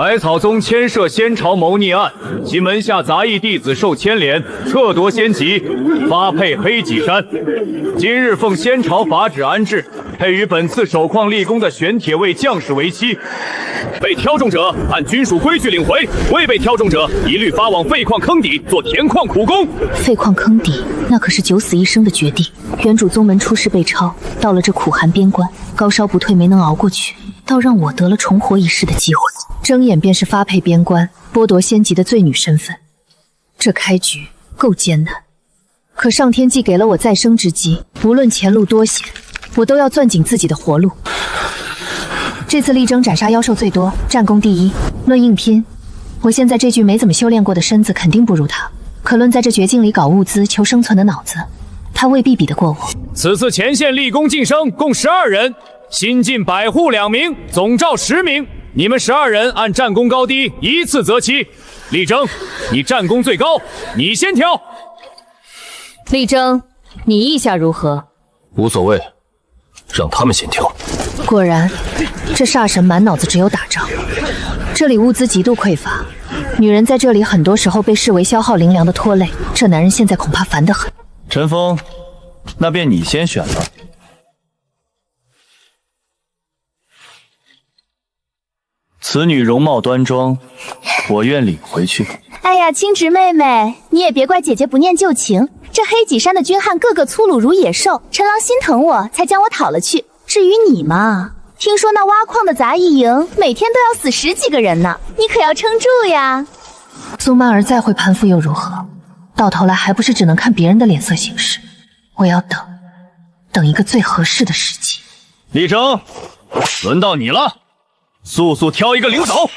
百草宗牵涉先朝谋逆案，其门下杂役弟子受牵连，撤夺仙籍，发配黑脊山。今日奉先朝法旨安置，配与本次守矿立功的玄铁卫将士为妻。被挑中者按军属规矩领回，未被挑中者一律发往废矿坑底做填矿苦工。废矿坑底，那可是九死一生的决定。原主宗门出师被抄，到了这苦寒边关，高烧不退，没能熬过去，倒让我得了重活一世的机会。睁眼便是发配边关，剥夺仙籍的罪女身份，这开局够艰难。可上天既给了我再生之机，无论前路多险，我都要攥紧自己的活路。这次力争斩杀妖兽最多，战功第一。论硬拼，我现在这具没怎么修炼过的身子肯定不如他。可论在这绝境里搞物资求生存的脑子，他未必比得过我。此次前线立功晋升共12人，新进百户2名，总召10名。你们12人按战功高低依次择期。力争，你战功最高，你先挑。力争，你意下如何？无所谓，让他们先挑。果然，这煞神满脑子只有打仗。这里物资极度匮乏，女人在这里很多时候被视为消耗灵粮的拖累。这男人现在恐怕烦得很。陈峰，那便你先选了。此女容貌端庄，我愿领回去。哎呀，青植妹妹，你也别怪姐姐不念旧情。这黑脊山的军汉个个粗鲁如野兽，陈郎心疼我，才将我讨了去。至于你嘛，听说那挖矿的杂役营每天都要死10几个人呢，你可要撑住呀。苏曼儿再会攀附又如何？到头来还不是只能看别人的脸色行事。我要等一个最合适的时机。力争，轮到你了，速速挑一个领走。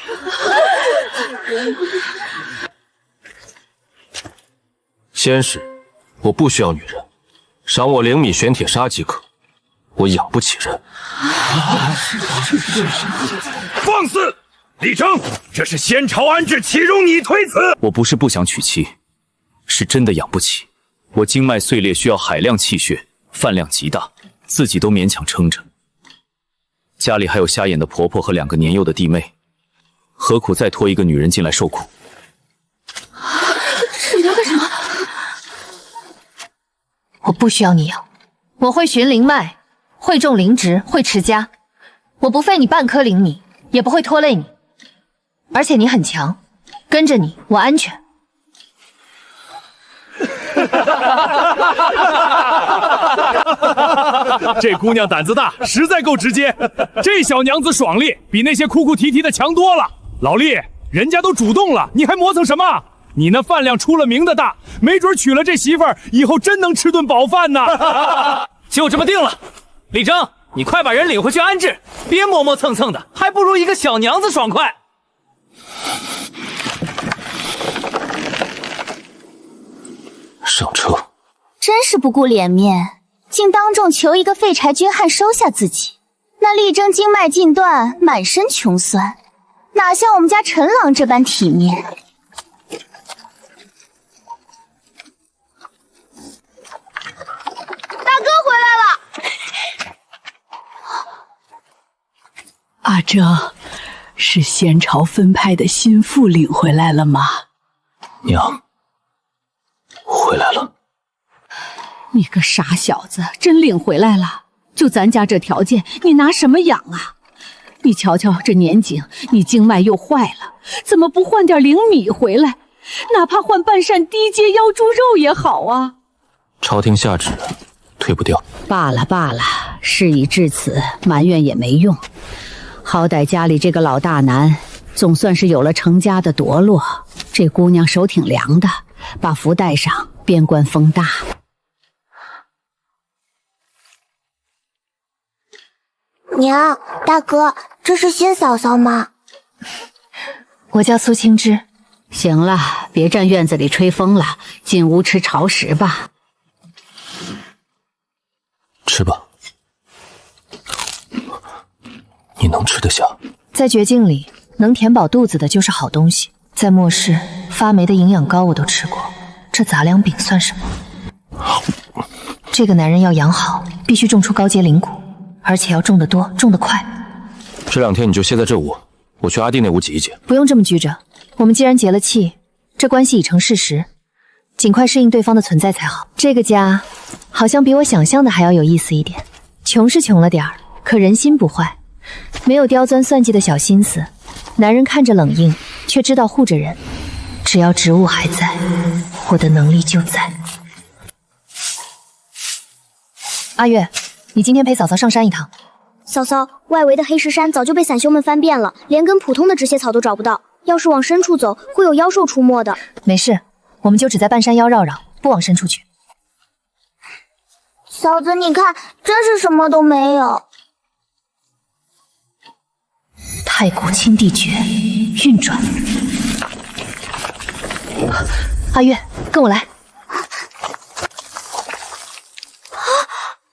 仙使，我不需要女人，赏我0米玄铁砂即可。我养不起人。放肆！力争，这是先朝安置，岂容你推辞？我不是不想娶妻，是真的养不起。我经脉碎裂，需要海量气血，饭量极大，自己都勉强撑着。家里还有瞎眼的婆婆和2个年幼的弟妹，何苦再拖一个女人进来受苦？你要干什么？我不需要你养，我会寻灵脉，会种灵植，会持家。我不费你半颗灵米，也不会拖累你。而且你很强，跟着你我安全。这姑娘胆子大，实在够直接。这小娘子爽利，比那些哭哭啼啼的强多了。老厉，人家都主动了，你还磨蹭什么？你那饭量出了名的大，没准娶了这媳妇儿，以后真能吃顿饱饭呢。就这么定了。力争，你快把人领回去安置，别磨磨蹭蹭的，还不如一个小娘子爽快。上车。真是不顾脸面，竟当众求一个废柴军汉收下自己。那力争经脉尽断，满身穷酸，哪像我们家陈郎这般体面。大哥回来了。阿争，是先朝分派的心腹领回来了吗？娘，回来了。你个傻小子，真领回来了？就咱家这条件，你拿什么养啊？你瞧瞧这年景，你经脉又坏了，怎么不换点灵米回来？哪怕换半扇低阶妖猪肉也好啊！朝廷下旨，退不掉。罢了罢了，事已至此，埋怨也没用。好歹家里这个老大难，总算是有了成家的夺落。这姑娘手挺凉的，把福带上，边关风大。娘，大哥，这是新嫂嫂吗？我叫苏青枝。行了，别站院子里吹风了，进屋吃潮食吧。吃吧，你能吃得下。在绝境里，能填饱肚子的就是好东西。在末世，发霉的营养膏我都吃过，这杂粮饼算什么？这个男人要养好，必须种出高阶灵骨。而且要种得多，种得快。这2天你就歇在这屋，我去阿弟那屋挤一挤。不用这么拘着，我们既然结了契，这关系已成事实，尽快适应对方的存在才好。这个家好像比我想象的还要有意思一点。穷是穷了点儿，可人心不坏，没有刁钻算计的小心思。男人看着冷硬，却知道护着人。只要职务还在，我的能力就在。阿月，你今天陪嫂嫂上山一趟。嫂嫂，外围的黑石山早就被散修们翻遍了，连根普通的止血草都找不到。要是往深处走，会有妖兽出没的。没事，我们就只在半山腰绕绕，不往深处去。嫂子，你看，真是什么都没有。太古清地诀运转。阿月，跟我来。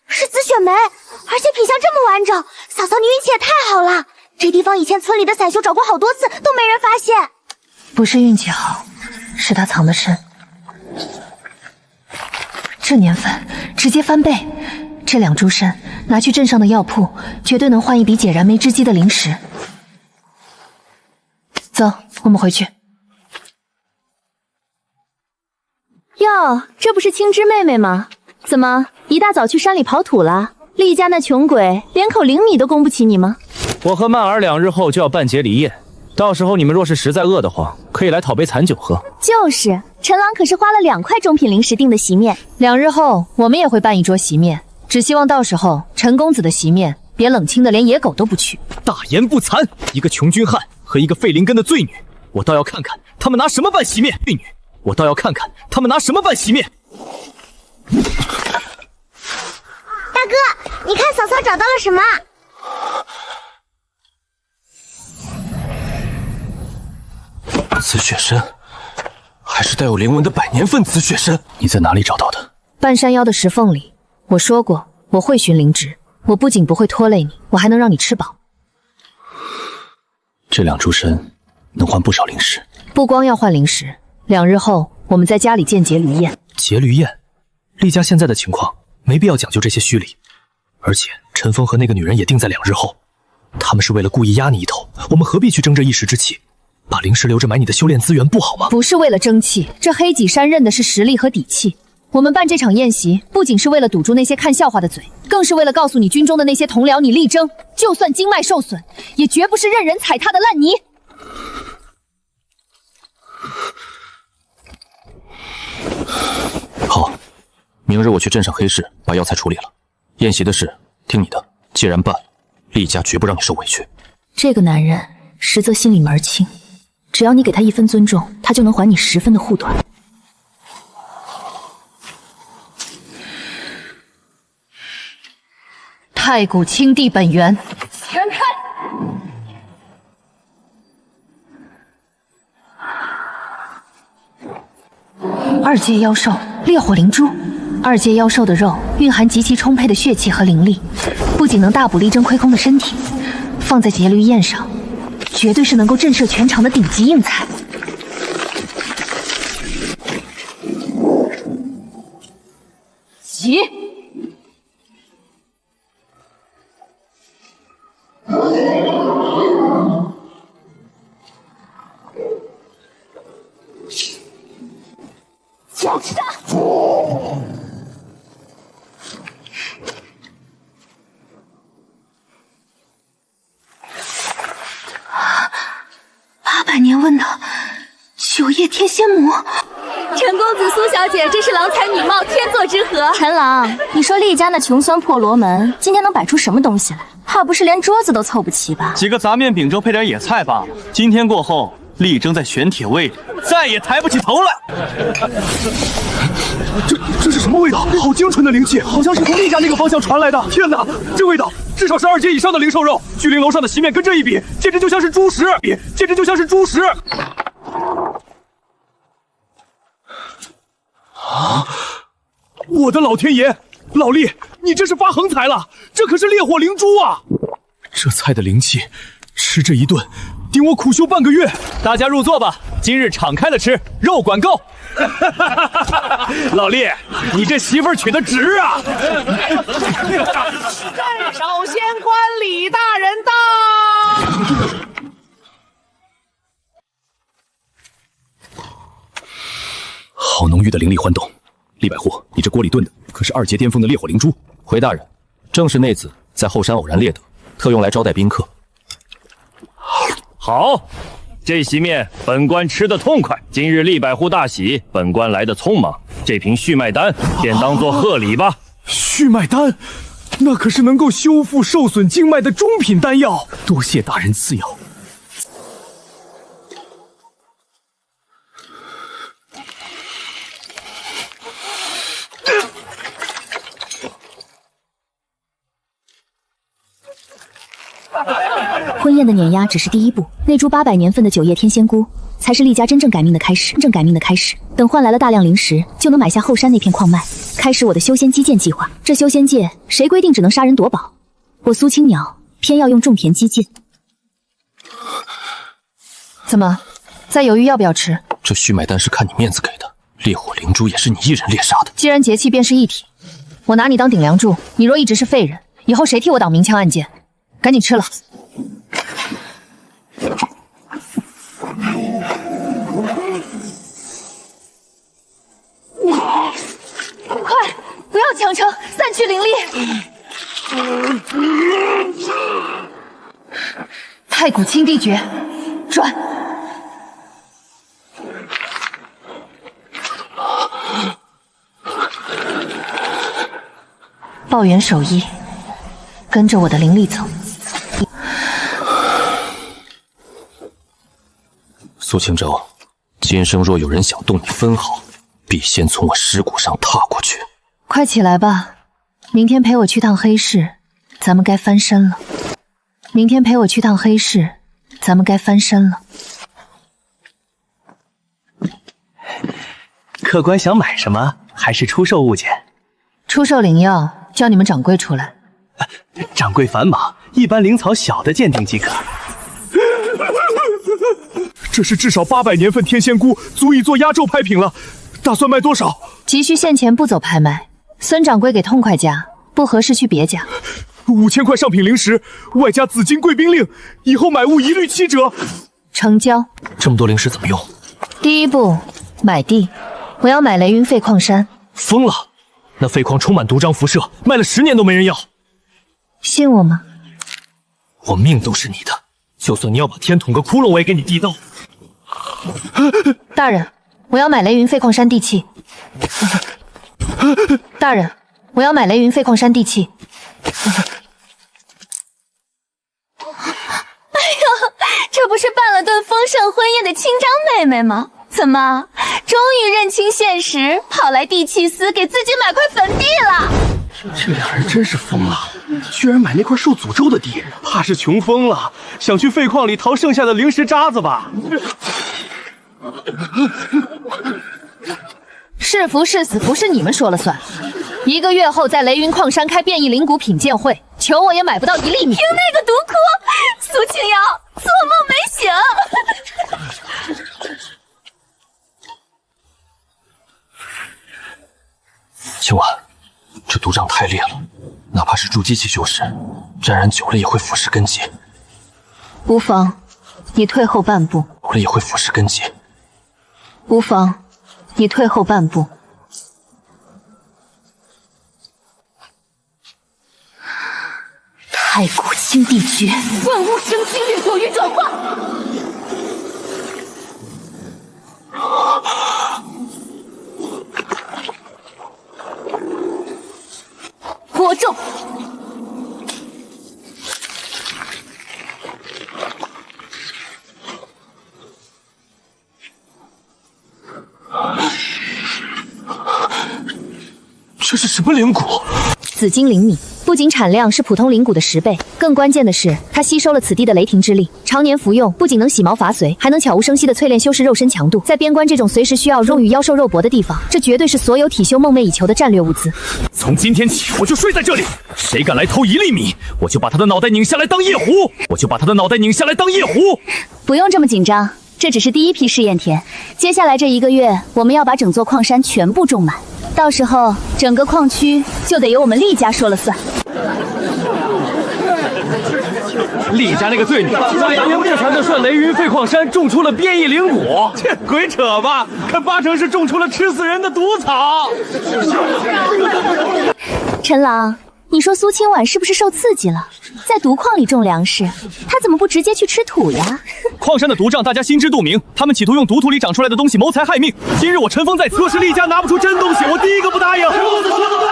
是紫雪梅，而且品相这么完整，嫂嫂你运气也太好了。这地方以前村里的散修找过好多次，都没人发现。不是运气好，是他藏得深。这年份直接翻倍，这2株参拿去镇上的药铺，绝对能换一笔解燃眉之急的灵石。走，我们回去。哟，这不是青枝妹妹吗？怎么一大早去山里跑土了？厉家那穷鬼连口灵米都供不起你吗？我和曼儿2日后就要办结离宴，到时候你们若是实在饿得慌，可以来讨杯残酒喝。就是，陈郎可是花了2块中品灵石订的席面。2日后我们也会办一桌席面，只希望到时候陈公子的席面别冷清的连野狗都不去。大言不惭，一个穷军汉和一个废灵根的罪女，我倒要看看他们拿什么办席面。罪女，我倒要看看他们拿什么办席面。大哥，你看嫂嫂找到了什么？紫雪参，还是带有灵纹的百年份紫雪参。你在哪里找到的？半山腰的石缝里。我说过我会寻灵芝，我不仅不会拖累你，我还能让你吃饱。这2株参能换不少灵石。不光要换灵石，2日后我们在家里建结驴宴。结驴宴，厉家现在的情况没必要讲究这些虚礼。而且陈峰和那个女人也定在2日后，他们是为了故意压你一头，我们何必去争这一时之气？把灵石留着买你的修炼资源不好吗？不是为了争气，这黑脊山认的是实力和底气。我们办这场宴席，不仅是为了堵住那些看笑话的嘴，更是为了告诉你军中的那些同僚，你力争，就算经脉受损，也绝不是任人踩踏的烂泥。好，明日我去镇上黑市把药材处理了，宴席的事听你的。既然办，厉家绝不让你受委屈。这个男人实则心里门清，只要你给他1分尊重，他就能还你10分的护短。太古清地本源，全开！2阶妖兽烈火灵珠，2阶妖兽的肉蕴含极其充沛的血气和灵力，不仅能大补力争亏空的身体，放在劫驴宴上，绝对是能够震慑全场的顶级硬菜。急！就是他！800年问的9叶天仙母，陈公子、苏小姐真是郎才女貌，天作之合。陈郎，你说厉家那穷酸破罗门今天能摆出什么东西来？怕不是连桌子都凑不齐吧？几个杂面饼粥配点野菜罢了。今天过后，力争在玄铁位里再也抬不起头来。这是什么味道？好精纯的灵气，好像是从厉家那个方向传来的。天哪，这味道至少是2阶以上的灵兽肉。巨灵楼上的席面跟这一比，简直就像是猪食，简直就像是猪食。啊！我的老天爷，老厉，你这是发横财了！这可是烈火灵珠啊！这菜的灵气，吃这一顿，顶我苦修半个月。大家入座吧，今日敞开了吃，肉管够。老厉，你这媳妇儿娶的值啊！镇守仙官李大人到。好浓郁的灵力幻动。厉百户，你这锅里炖的可是2阶巅峰的烈火灵珠？回大人，正是那次在后山偶然猎得，特用来招待宾客。好，这席面本官吃得痛快。今日厉百户大喜，本官来得匆忙，这瓶续脉丹便当作贺礼吧。续脉丹，那可是能够修复受损经脉的中品丹药，多谢大人赐药。婚宴的碾压只是第一步，那株800年份的9叶天仙菇才是厉家真正改命的开始。等换来了大量灵石，就能买下后山那片矿脉，开始我的修仙基建计划。这修仙界谁规定只能杀人夺宝？我苏青鸟偏要用种田基建。怎么，在犹豫要不要吃？这续脉丹是看你面子给的，烈火灵珠也是你一人猎杀的。既然节气便是一体，我拿你当顶梁柱，你若一直是废人，以后谁替我挡明枪暗箭？赶紧吃了。快，不要强撑，散去灵力。太古清地诀，转。抱元守一，跟着我的灵力走。苏清舟，今生若有人想动你分毫，必先从我尸骨上踏过去。快起来吧，明天陪我去趟黑市，咱们该翻身了。明天陪我去趟黑市，咱们该翻身了。客官想买什么？还是出售物件？出售灵药，叫你们掌柜出来。掌柜繁忙，一般灵草小的鉴定即可。这是至少800年份天仙菇，足以做压轴拍品了。打算卖多少？急需现钱，不走拍卖。孙掌柜给痛快价，不合适去别家。5000块上品灵石，外加紫金贵宾令，以后买物一律7折。成交。这么多灵石怎么用？第一步，买地。我要买雷云废矿山。疯了！那废矿充满毒瘴辐射，卖了10年都没人要。信我吗？我命都是你的，就算你要把天捅个窟窿，我也给你地道。大人，我要买雷云废矿山地契。大人，我要买雷云废矿山地契。哎呦，这不是办了顿丰盛婚宴的亲张妹妹吗？怎么，终于认清现实，跑来地契司给自己买块坟地了？这俩人真是疯了，居然买那块受诅咒的地，怕是穷疯了，想去废矿里淘剩下的灵石渣子吧？是福是死不是你们说了算。1个月后在雷云矿山开变异灵骨品鉴会，求我也买不到1粒米。听那个毒窟，苏清瑶做梦没醒。青婉，这毒瘴太烈了，哪怕是筑基期修士，沾染久了也会腐蚀根基。无妨，你退后半步。久了也会腐蚀根基。无妨，你退后半步。太古清地诀，万物生机掠夺与转化。火咒。这是什么灵骨？紫金灵米，不仅产量是普通灵骨的10倍，更关键的是它吸收了此地的雷霆之力，常年服用不仅能洗毛伐髓，还能悄无声息地淬炼修士肉身强度。在边关这种随时需要用与妖兽肉搏的地方，这绝对是所有体修梦寐以求的战略物资。从今天起，我就睡在这里，谁敢来偷1粒米，我就把他的脑袋拧下来当夜壶！不用这么紧张，这只是第一批试验田，接下来这1个月，我们要把整座矿山全部种满。到时候，整个矿区就得由我们厉家说了算。厉家那个罪女，扬言不传的顺雷云废矿山种出了变异灵果，切，鬼扯吧！看八成是种出了吃死人的毒草。陈郎，你说苏清婉是不是受刺激了，在毒矿里种粮食？她怎么不直接去吃土呀？矿山的毒瘴大家心知肚明，他们企图用毒土里长出来的东西谋财害命。今日我陈峰在此，若是厉家拿不出真东西，我第一个不答应。说的说的对。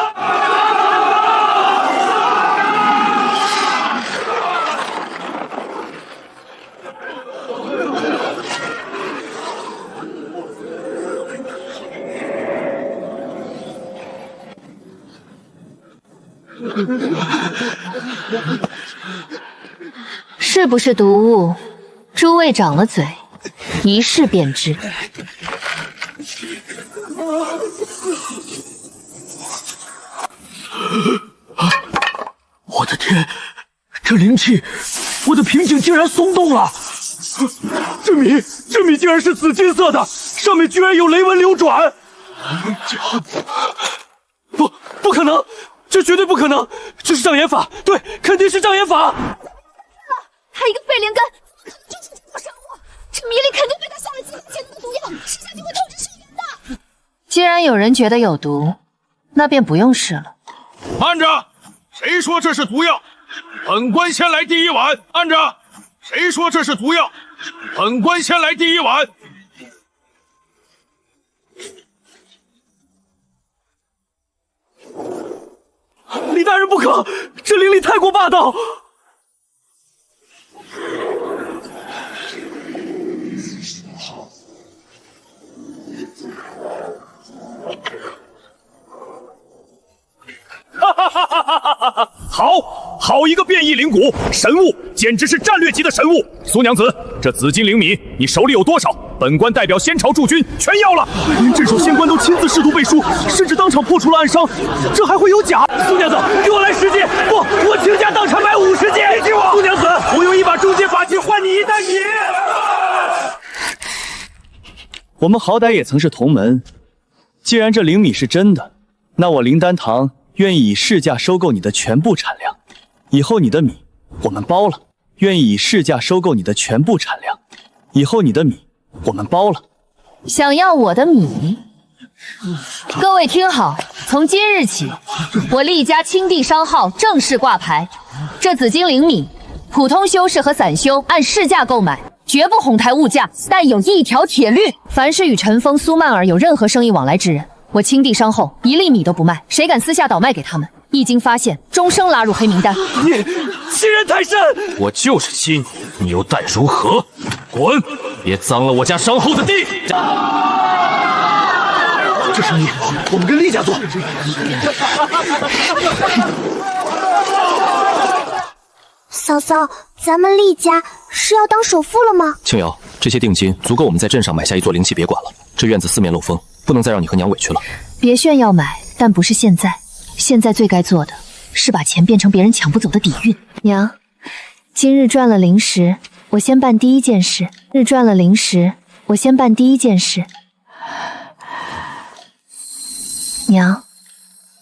是不是毒物？诸位长了嘴，一试便知。我的天，这灵气，我的瓶颈竟然松动了！这米竟然是紫金色的，上面居然有雷纹流转！不可能！这绝对不可能！这是障眼法，对，肯定是障眼法！他一个废灵根，就是这种生物，这米里肯定被他下了几年前的毒药，吃下去会透支寿元的。既然有人觉得有毒，那便不用试了。慢着，谁说这是毒药？本官先来第一碗。按着，谁说这是毒药？本官先来第一碗。李大人不可，这灵力太过霸道。好一个变异灵骨，神物，简直是战略级的神物。苏娘子，这紫金灵米你手里有多少？本官代表仙朝驻军全要了。连镇守仙官都亲自试图背书，甚至当场破除了暗伤，这还会有假？苏娘子，给我来10斤！不，我倾家荡产买50斤！别激我！苏娘子，我用一把中阶法器换你一袋米。我们好歹也曾是同门，既然这灵米是真的，那我灵丹堂愿意以市价收购你的全部产量。以后你的米我们包了，愿意以市价收购你的全部产量。以后你的米我们包了。想要我的米？各位听好，从今日起，我厉家青地商号正式挂牌。这紫金灵米，普通修士和散修按市价购买，绝不哄抬物价，但有一条铁律：凡是与陈峰、苏曼儿有任何生意往来之人，我青地商后一粒米都不卖。谁敢私下倒卖给他们，一经发现，终生拉入黑名单。你欺人太甚！我就是欺你又待如何？滚！别脏了我家商后的地！这生意我们跟厉家做。嫂嫂，咱们厉家是要当首富了吗？青瑶，这些定金足够我们在镇上买下一座灵气别馆了。这院子四面漏风，不能再让你和娘委屈了。别炫耀买，但不是现在。现在最该做的是把钱变成别人抢不走的底蕴。娘，今日赚了灵石，我先办第一件事。娘，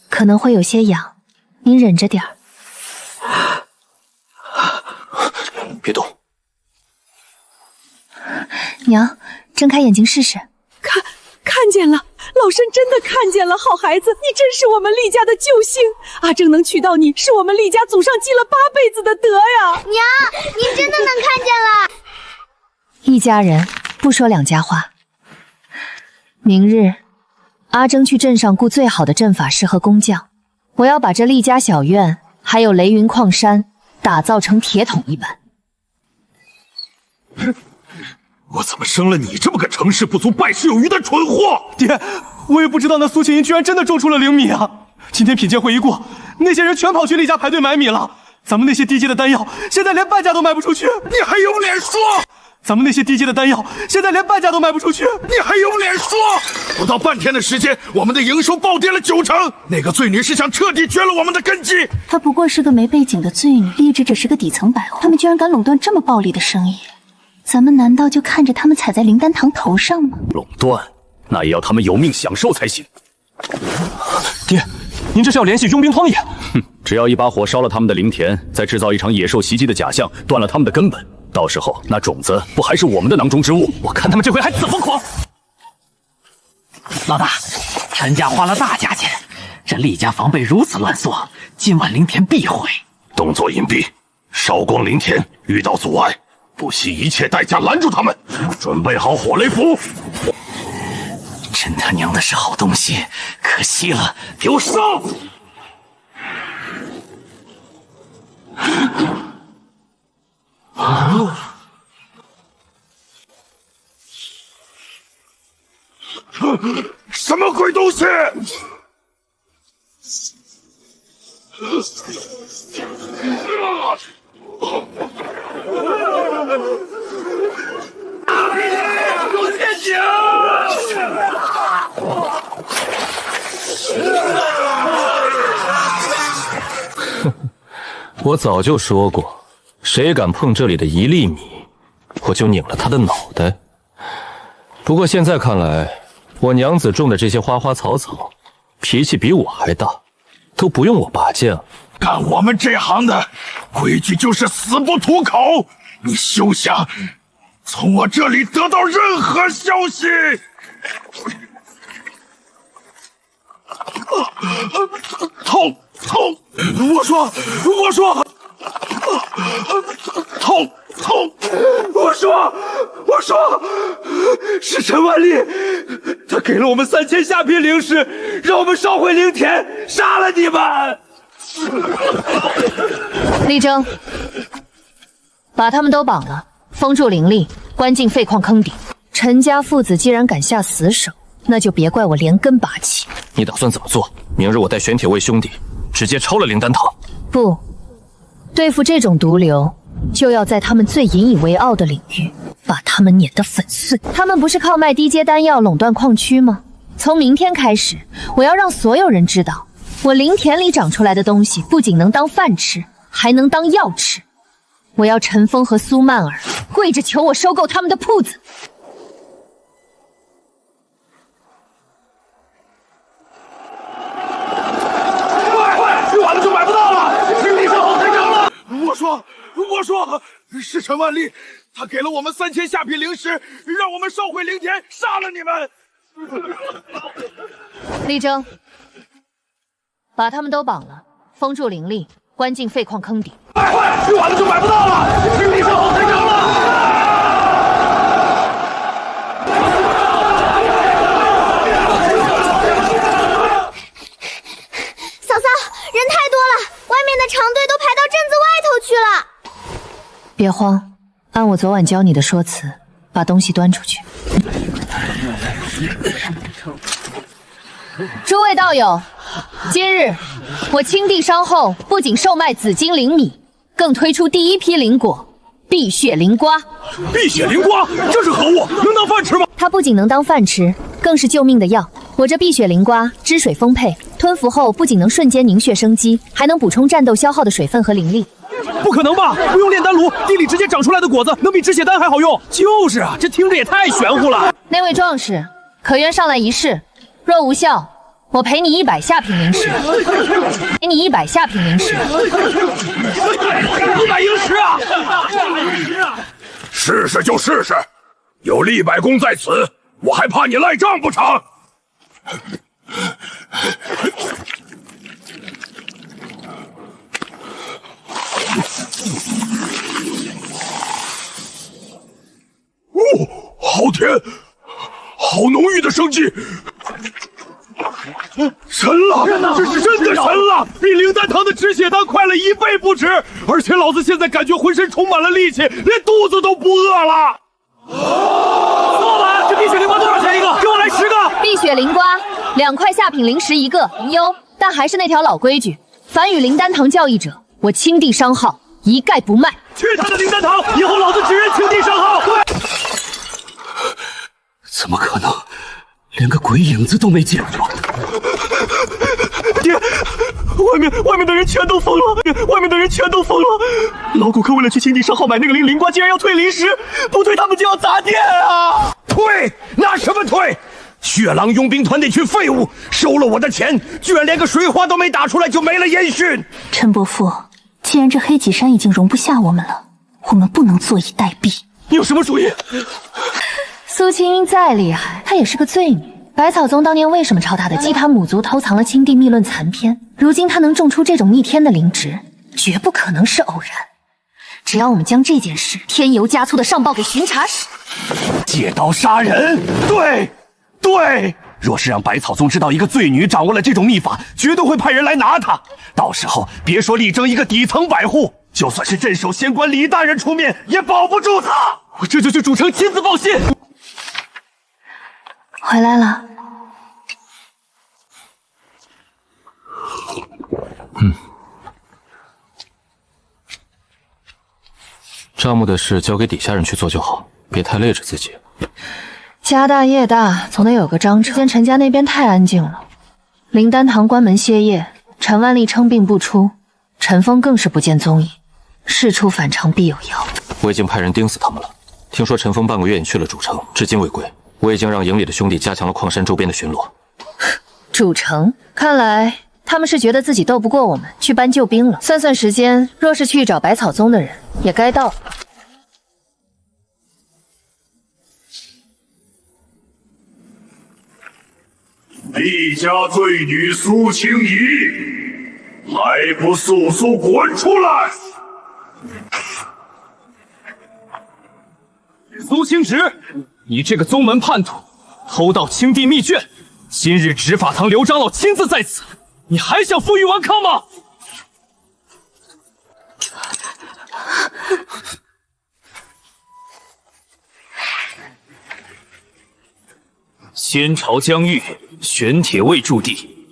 可能会有些痒，您忍着点儿。别动。娘，睁开眼睛试试。看见了，老身真的看见了，好孩子，你真是我们厉家的救星。阿正能娶到你，是我们厉家祖上积了8辈子的德呀。娘，您真的能看见了。一家人不说两家话。明日，阿争去镇上雇最好的阵法师和工匠，我要把这厉家小院还有雷云矿山打造成铁桶一般。我怎么生了你这么个成事不足败事有余的蠢货？爹，我也不知道那苏青云居然真的种出了灵米啊！今天品鉴会一过，那些人全跑去厉家排队买米了。咱们那些低阶的丹药，现在连半价都卖不出去。你还有脸说？咱们那些低阶的丹药，现在连半价都卖不出去。你还有脸说？不到半天的时间，我们的营收暴跌了90%。那个罪女是想彻底绝了我们的根基。她不过是个没背景的罪女，丽芝只是个底层百户，他们居然敢垄断这么暴利的生意。咱们难道就看着他们踩在灵丹堂头上吗？垄断，那也要他们有命享受才行。爹，您这是要联系佣兵荒野？哼，只要一把火烧了他们的灵田，再制造一场野兽袭击的假象，断了他们的根本，到时候那种子不还是我们的囊中之物？我看他们这回还怎么狂！老大，陈家花了大价钱，这厉家防备如此乱缩，今晚灵田必毁。动作隐蔽，烧光灵田，遇到阻碍，不惜一切代价拦住他们。准备好火雷符。真他娘的是好东西，可惜了，给我烧！什么鬼东西！有陷阱！我早就说过，谁敢碰这里的1粒米，我就拧了他的脑袋。不过现在看来，我娘子种的这些花花草草，脾气比我还大，都不用我拔剑了。干我们这行的规矩就是死不吐口，你休想从我这里得到任何消息。痛！我说，痛！我说，是陈万历，他给了我们3000下品灵石，让我们烧毁灵田，杀了你们！力争，把他们都绑了，封住灵力，关进废矿坑底。陈家父子既然敢下死手，那就别怪我连根拔起。你打算怎么做？明日我带玄铁卫兄弟直接抄了灵丹堂。不，对付这种毒瘤，就要在他们最引以为傲的领域把他们碾得粉碎。他们不是靠卖低阶丹药垄断矿区吗？从明天开始，我要让所有人知道，我灵田里长出来的东西不仅能当饭吃，还能当药吃。我要陈峰和苏曼儿跪着求我收购他们的铺子。晚了就买不到了，实力上好太高了。我说，是陈万历，他给了我们3000下品灵石，让我们烧毁灵田，杀了你们。力争，把他们都绑了，封住灵力，关进废矿坑底。晚了就买不到了，实力上好太高了。嫂嫂，人太多了，外面的长队都排到镇子外头去了。别慌，按我昨晚教你的说辞，把东西端出去。诸位道友，今日我清地商后不仅售卖紫金灵米，更推出第一批灵果碧血灵瓜。碧血灵瓜，这是何物？能当饭吃吗？它不仅能当饭吃，更是救命的药。我这碧血灵瓜汁水丰沛，吞服后不仅能瞬间凝血生机，还能补充战斗消耗的水分和灵力。不可能吧？不用炼丹炉，地里直接长出来的果子能比止血丹还好用？就是啊，这听着也太玄乎了。那位壮士，可愿上来一试？若无效，我赔你100下品灵石。给你100下品灵石。100灵石啊！试试就试试，有厉百公在此，我还怕你赖账不成？哦，好甜，好浓郁的生机，神了！这是真的神了，比灵丹堂的止血丹快了1倍不止，而且老子现在感觉浑身充满了力气，连肚子都不饿了。老板，这碧血灵瓜多少钱一个？给我来10个。碧血灵瓜2块下品灵石1个，哟，但还是那条老规矩，凡与灵丹堂交易者，我清地商号一概不卖。去他的灵丹堂！以后老子只认清地商号。怎么可能？连个鬼影子都没见过。爹，外面的人全都疯了！外面的人全都疯了！老骨科为了去清地商号买那个灵瓜，竟然要退灵石，不退他们就要砸店啊！退？拿什么退？血狼佣兵团那群废物收了我的钱，居然连个水花都没打出来就没了音讯。陈伯父，既然这黑脊山已经容不下我们了，我们不能坐以待毙。你有什么主意？苏清音再厉害，她也是个罪女。百草宗当年为什么抄她的？继她母族偷藏了青帝秘论残篇，如今她能种出这种逆天的灵植，绝不可能是偶然。只要我们将这件事添油加醋的上报给巡查使，借刀杀人，对，若是让百草宗知道一个罪女掌握了这种秘法，绝对会派人来拿她。到时候别说力争一个底层百户，就算是镇守仙关李大人出面，也保不住她。我这就去主城亲自报信。回来了。账目的事交给底下人去做就好，别太累着自己。家大业大，总得有个章程。之前陈家那边太安静了，灵丹堂关门歇业，陈万历称病不出，陈峰更是不见踪影。事出反常必有妖。我已经派人盯死他们了。听说陈峰半个月也去了主城，至今未归。我已经让营里的兄弟加强了矿山周边的巡逻。主城，看来他们是觉得自己斗不过我们，去搬救兵了。算算时间，若是去找百草宗的人，也该到了。厉家罪女苏清怡，还不速速滚出来！苏清直，你这个宗门叛徒，偷盗青帝秘卷，今日执法堂刘长老亲自在此，你还想负隅顽抗吗？仙朝疆域，玄铁卫驻地，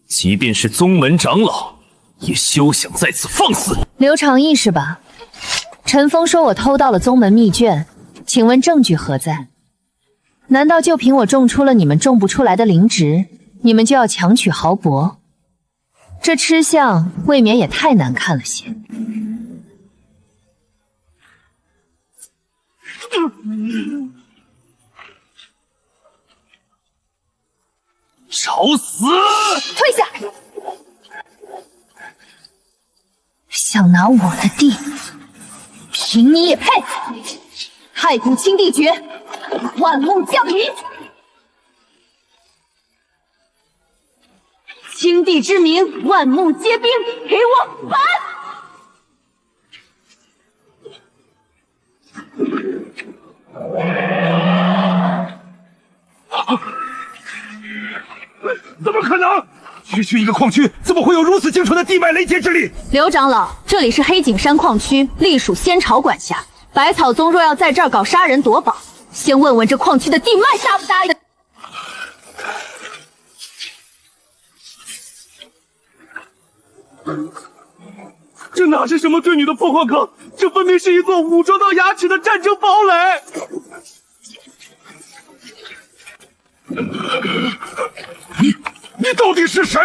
即便是宗门长老，也休想在此放肆。刘长义是吧？陈峰说我偷盗了宗门秘卷，请问证据何在？难道就凭我种出了你们种不出来的灵植，你们就要强取豪夺？这吃相未免也太难看了些。找死！退下！想拿我的地，凭你也配？太古青帝诀，万木降临。青帝之名，万木皆兵，给我反！怎么可能？区一个矿区，怎么会有如此精纯的地脉雷劫之力？刘长老，这里是黑景山矿区，隶属仙朝管辖。百草宗若要在这儿搞杀人夺宝，先问问这矿区的地脉答不答应？这哪是什么罪女的破矿坑，这分明是一座武装到牙齿的战争堡垒！你到底是谁？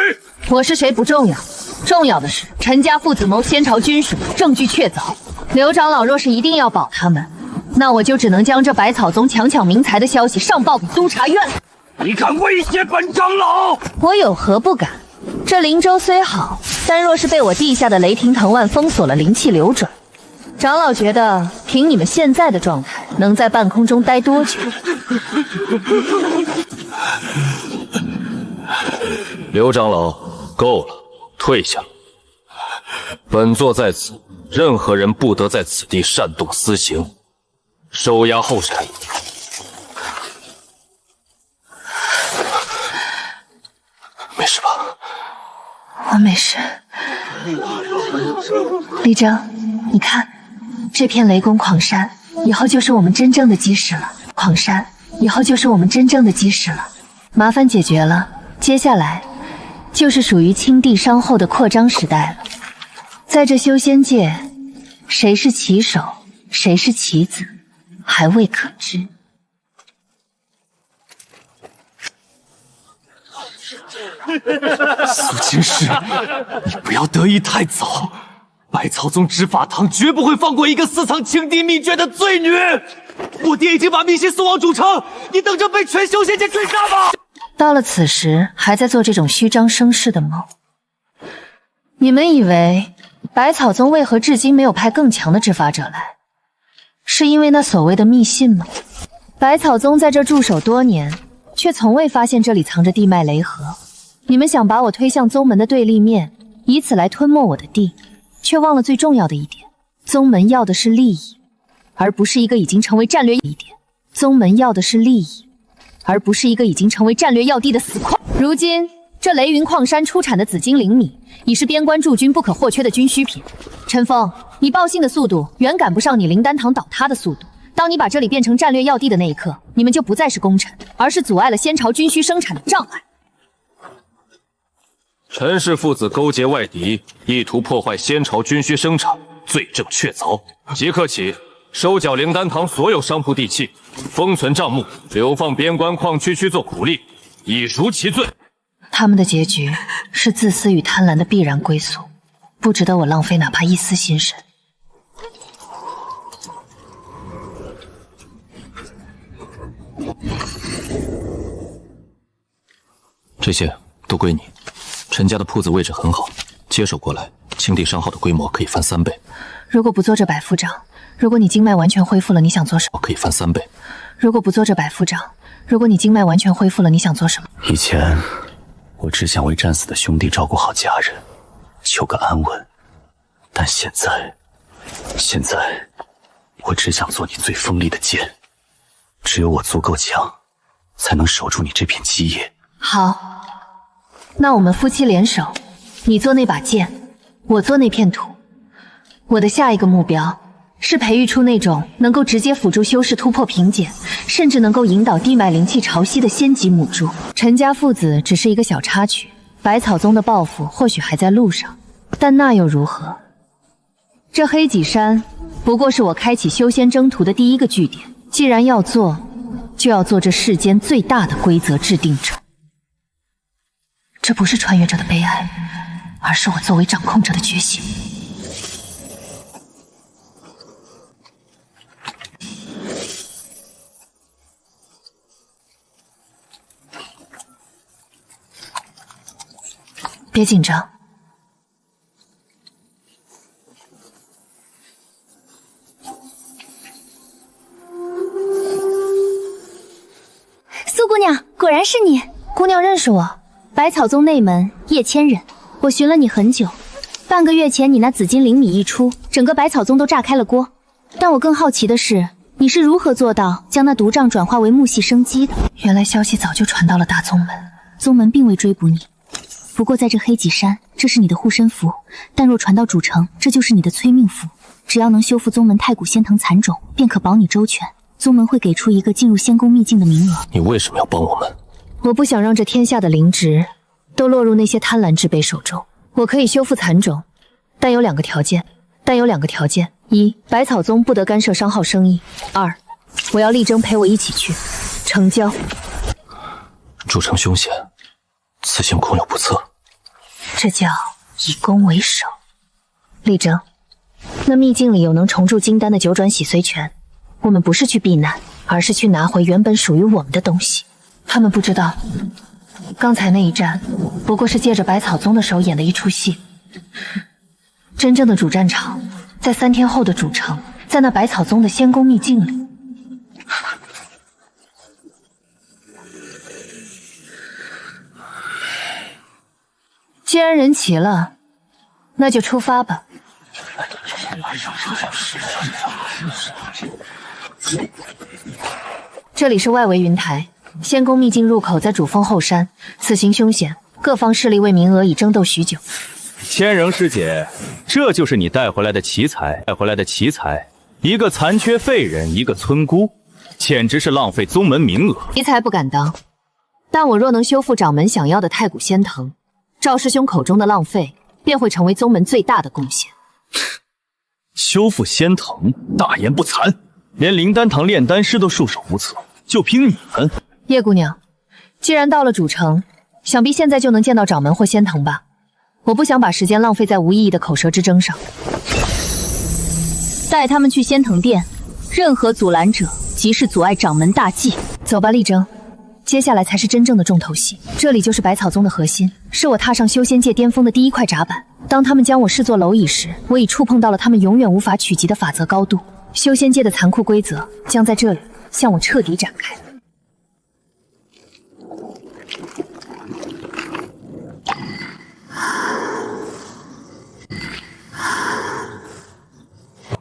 我是谁不重要，重要的是陈家父子谋仙朝军属，证据确凿。刘长老若是一定要保他们，那我就只能将这百草宗强抢民财的消息上报给督察院。你敢威胁本长老？我有何不敢？这灵州虽好，但若是被我地下的雷霆藤蔓封锁了灵气流转，长老觉得凭你们现在的状态，能在半空中待多久？刘长老，够了，退下。本座在此，任何人不得在此地擅动私刑，收押候审。没事吧？我没事。李征，你看，这片雷公矿山以后就是我们真正的基石了。矿山以后就是我们真正的基石了。麻烦解决了，接下来就是属于青帝商后的扩张时代了。在这修仙界，谁是棋手，谁是棋子，还未可知。苏清师，你不要得意太早。百草宗执法堂绝不会放过一个私藏青帝秘诀的罪女。我爹已经把秘辛送往主城，你等着被全修仙界追杀吧！到了此时，还在做这种虚张声势的梦。你们以为百草宗为何至今没有派更强的执法者来？是因为那所谓的密信吗？百草宗在这驻守多年，却从未发现这里藏着地脉雷河。你们想把我推向宗门的对立面，以此来吞没我的地，却忘了最重要的一点：宗门要的是利益，而不是一个已经成为战略一点。宗门要的是利益，而不是一个已经成为战略要地的死矿。如今，这雷云矿山出产的紫金灵米，已是边关驻军不可或缺的军需品。陈峰，你报信的速度远赶不上你灵丹堂倒塌的速度。当你把这里变成战略要地的那一刻，你们就不再是功臣，而是阻碍了仙朝军需生产的障碍。陈氏父子勾结外敌，意图破坏仙朝军需生产，罪证确凿。即刻起，收缴灵丹堂所有商铺地契，封存账目，流放边关矿区去做苦力，以赎其罪。他们的结局是自私与贪婪的必然归宿，不值得我浪费哪怕一丝心神。这些都归你。陈家的铺子位置很好，接手过来，清地商号的规模可以翻3倍。如果不做这百夫长，如果你经脉完全恢复了，你想做什么？可以翻3倍。如果不做这百夫长，如果你经脉完全恢复了，你想做什么？以前我只想为战死的兄弟照顾好家人，求个安稳。但现在我只想做你最锋利的剑。只有我足够强，才能守住你这片基业。好，那我们夫妻联手，你做那把剑，我做那片土。我的下一个目标是培育出那种能够直接辅助修士突破瓶颈，甚至能够引导地脉灵气潮汐的仙级母猪。陈家父子只是一个小插曲，百草宗的报复或许还在路上，但那又如何？这黑脊山不过是我开启修仙征途的第一个据点，既然要做，就要做这世间最大的规则制定者。这不是穿越者的悲哀，而是我作为掌控者的觉醒。别紧张。苏姑娘，果然是你。姑娘认识我，百草宗内门叶千仞，我寻了你很久。半个月前你那紫金灵米一出，整个百草宗都炸开了锅。但我更好奇的是，你是如何做到将那毒瘴转化为木系生机的？原来消息早就传到了大宗门，宗门并未追捕你。不过在这黑脊山，这是你的护身符，但若传到主城，这就是你的催命符。只要能修复宗门太古仙藤残种，便可保你周全。宗门会给出一个进入仙宫秘境的名额。你为什么要帮我们？我不想让这天下的灵植都落入那些贪婪之辈手中。我可以修复残种，但有两个条件。一，百草宗不得干涉商号生意；二，我要力争陪我一起去。成交。主城凶险，此行恐有不测。这叫以攻为守。力争，那秘境里有能重铸金丹的九转洗髓泉。我们不是去避难，而是去拿回原本属于我们的东西。他们不知道，刚才那一战不过是借着百草宗的手演的一出戏。真正的主战场在3天后的主城，在那百草宗的仙宫秘境里。既然人齐了，那就出发吧。这里是外围云台，仙宫秘境入口在主峰后山。此行凶险，各方势力为名额已争斗许久。千仞师姐，这就是你带回来的奇才，一个残缺废人，一个村姑，简直是浪费宗门名额。奇才不敢当，但我若能修复掌门想要的太古仙藤，赵师兄口中的浪费便会成为宗门最大的贡献。修复仙藤，大言不惭，连灵丹堂炼丹师都束手无策，就凭你们？叶姑娘，既然到了主城，想必现在就能见到掌门或仙藤吧？我不想把时间浪费在无意义的口舌之争上。带他们去仙藤殿，任何阻拦者即是阻碍掌门大计。走吧，力争。接下来才是真正的重头戏。这里就是百草宗的核心，是我踏上修仙界巅峰的第一块闸板。当他们将我视作蝼蚁时，我已触碰到了他们永远无法企及的法则高度。修仙界的残酷规则将在这里向我彻底展开。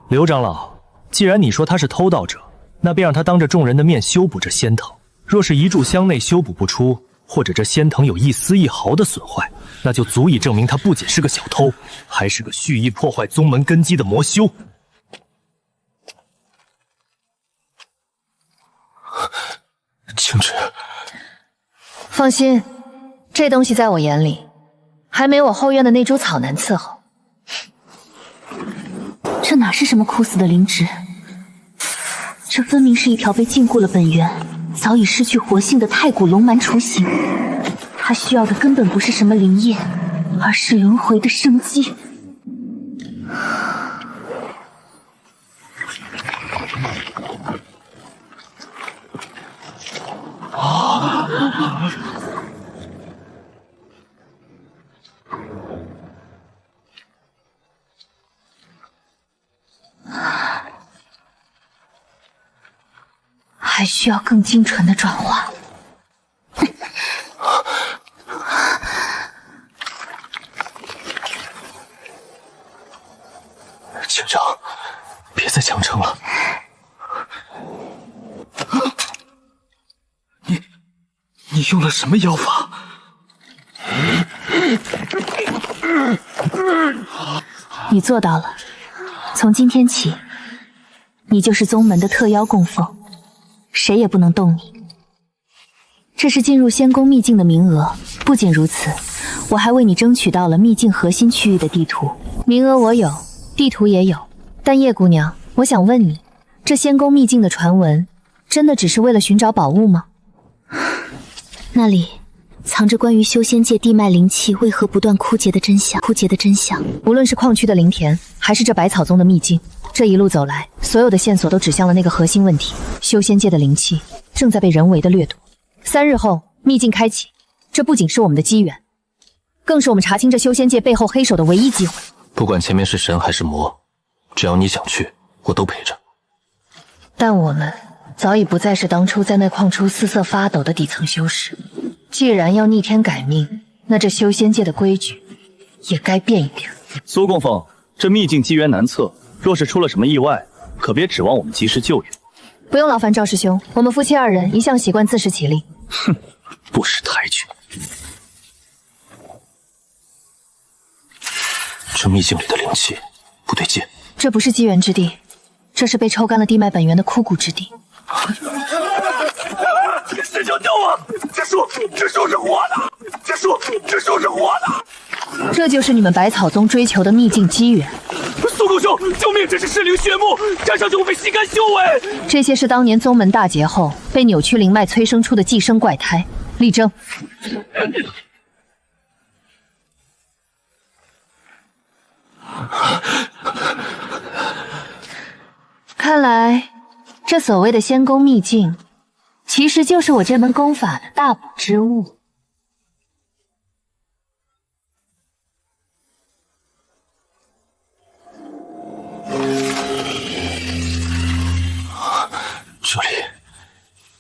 刘长老，既然你说他是偷盗者，那便让他当着众人的面修补这仙藤。若是一炷香内修补不出，或者这仙藤有一丝一毫的损坏，那就足以证明他不仅是个小偷，还是个蓄意破坏宗门根基的魔修。青芷，放心，这东西在我眼里，还没我后院的那株草难伺候。这哪是什么枯死的灵芝？这分明是一条被禁锢了本源、早已失去活性的太古龙蛮雏形。它需要的根本不是什么灵液，而是轮回的生机。还需要更精纯的转化。警长，别再强撑了。你用了什么妖法？你做到了，从今天起，你就是宗门的特邀供奉。谁也不能动你。这是进入仙宫秘境的名额。不仅如此，我还为你争取到了秘境核心区域的地图。名额我有，地图也有。但叶姑娘，我想问你，这仙宫秘境的传闻，真的只是为了寻找宝物吗？那里藏着关于修仙界地脉灵气为何不断枯竭的真相。无论是矿区的灵田，还是这百草宗的秘境，这一路走来，所有的线索都指向了那个核心问题：修仙界的灵气正在被人为的掠夺。3日后，秘境开启，这不仅是我们的机缘，更是我们查清这修仙界背后黑手的唯一机会。不管前面是神还是魔，只要你想去，我都陪着。但我们早已不再是当初在那矿出瑟瑟发抖的底层修士。既然要逆天改命，那这修仙界的规矩也该变一变。苏供奉，这秘境机缘难测，若是出了什么意外，可别指望我们及时救援。不用劳烦赵师兄，我们夫妻2人一向习惯自食其力。哼，不识抬举。这秘境里的灵气不对劲。这不是机缘之地，这是被抽干了地脉本源的枯骨之地。师兄救我！这树是活的，这树是活的。这就是你们百草宗追求的秘境机缘。苏公兄，救命！这是噬灵血木，站上就会被吸干修为。这些是当年宗门大劫后被扭曲灵脉催生出的寄生怪胎。力争。看来，这所谓的仙宫秘境，其实就是我这门功法的大补之物。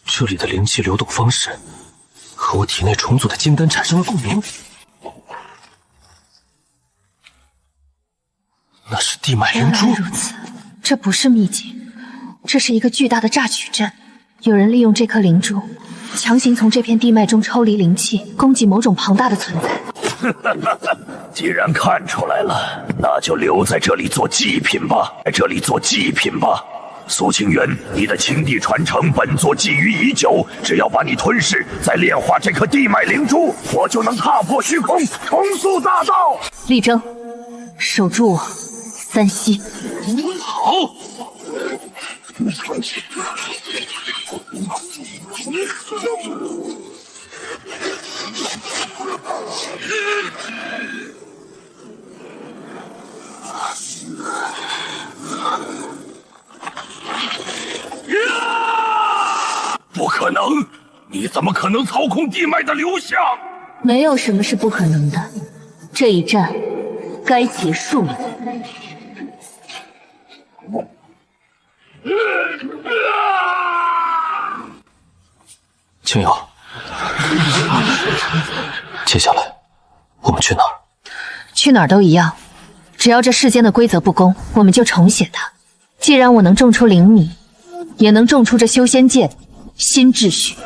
这里的灵气流动方式和我体内重组的金丹产生了共鸣。那是地脉灵珠。原来如此，这不是秘境，这是一个巨大的榨取阵。有人利用这颗灵珠，强行从这片地脉中抽离灵气，攻击某种庞大的存在。既然看出来了，那就留在这里做祭品吧，苏清源，你的青帝传承本座觊觎已久，只要把你吞噬，再炼化这颗地脉灵珠，我就能踏破虚空，重塑大道。力争，守住我，3息。好。不可能！你怎么可能操控地脉的流向？没有什么是不可能的，这一战该结束了。青瑶，接下来我们去哪儿？去哪儿都一样，只要这世间的规则不公，我们就重写它。既然我能种出灵米，也能种出这修仙界的新秩序。